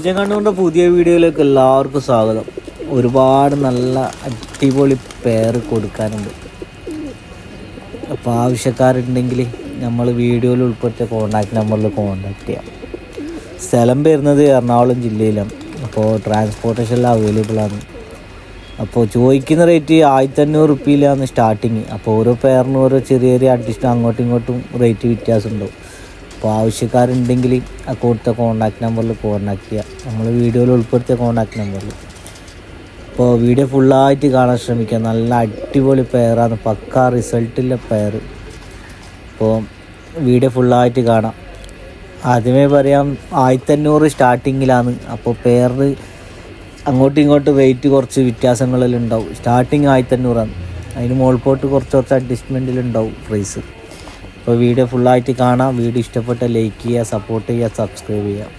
ഷാജൻ കണ്ണൂരിൻ്റെ പുതിയ വീഡിയോയിലേക്ക് എല്ലാവർക്കും സ്വാഗതം. ഒരുപാട് നല്ല അടിപൊളി പെയർ കൊടുക്കാനുണ്ട്. അപ്പോൾ ആവശ്യക്കാരുണ്ടെങ്കിൽ നമ്മൾ വീഡിയോയിൽ ഉൾപ്പെടുത്തിയ കോൺടാക്ട് നമ്പറിൽ കോൺടാക്ട് ചെയ്യാം. സ്ഥലം വരുന്നത് എറണാകുളം ജില്ലയിലാണ്. അപ്പോൾ ട്രാൻസ്പോർട്ടേഷനിൽ അവൈലബിൾ ആണ്. അപ്പോൾ ചോദിക്കുന്ന റേറ്റ് 1500 റുപ്പിയിലാണ് സ്റ്റാർട്ടിങ്. അപ്പോൾ ഓരോ പെയറിനും ഓരോ ചെറിയ ചെറിയ അഡ്ജസ്റ്റ് അങ്ങോട്ടും ഇങ്ങോട്ടും റേറ്റ് വ്യത്യാസമുണ്ടാവും. അപ്പോൾ ആവശ്യക്കാരുണ്ടെങ്കിൽ ആ കൊടുത്ത കോൺടാക്ട് നമ്പറിൽ കോൺടാക്ട് ചെയ്യുക, നമ്മൾ വീഡിയോയിൽ ഉൾപ്പെടുത്തിയ കോൺടാക്ട് നമ്പറിൽ. അപ്പോൾ വീഡിയോ ഫുള്ളായിട്ട് കാണാൻ ശ്രമിക്കുക. നല്ല അടിപൊളി പെയറാണ്, പക്കാ റിസൾട്ടുള്ള പെയർ. അപ്പോൾ വീഡിയോ ഫുള്ളായിട്ട് കാണാം. ആദ്യമേ പറയാം, 1500 സ്റ്റാർട്ടിങ്ങിലാണ്. അപ്പോൾ പെയറിന് അങ്ങോട്ടും ഇങ്ങോട്ടും റേറ്റ് കുറച്ച് വ്യത്യാസങ്ങളെല്ലാം ഉണ്ടാവും. സ്റ്റാർട്ടിങ് 1500 ആണ്. അതിന് മുകൾപോട്ട് കുറച്ച് അഡ്ജസ്റ്റ്മെൻറ്റിലുണ്ടാവും പ്രൈസ്. അപ്പോൾ വീഡിയോ ഫുള്ളായിട്ട് കാണാം. വീഡിയോ ഇഷ്ടപ്പെട്ട ലൈക്ക് ചെയ്യുക, സപ്പോർട്ട് ചെയ്യുക, സബ്സ്ക്രൈബ് ചെയ്യുക.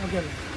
Okay.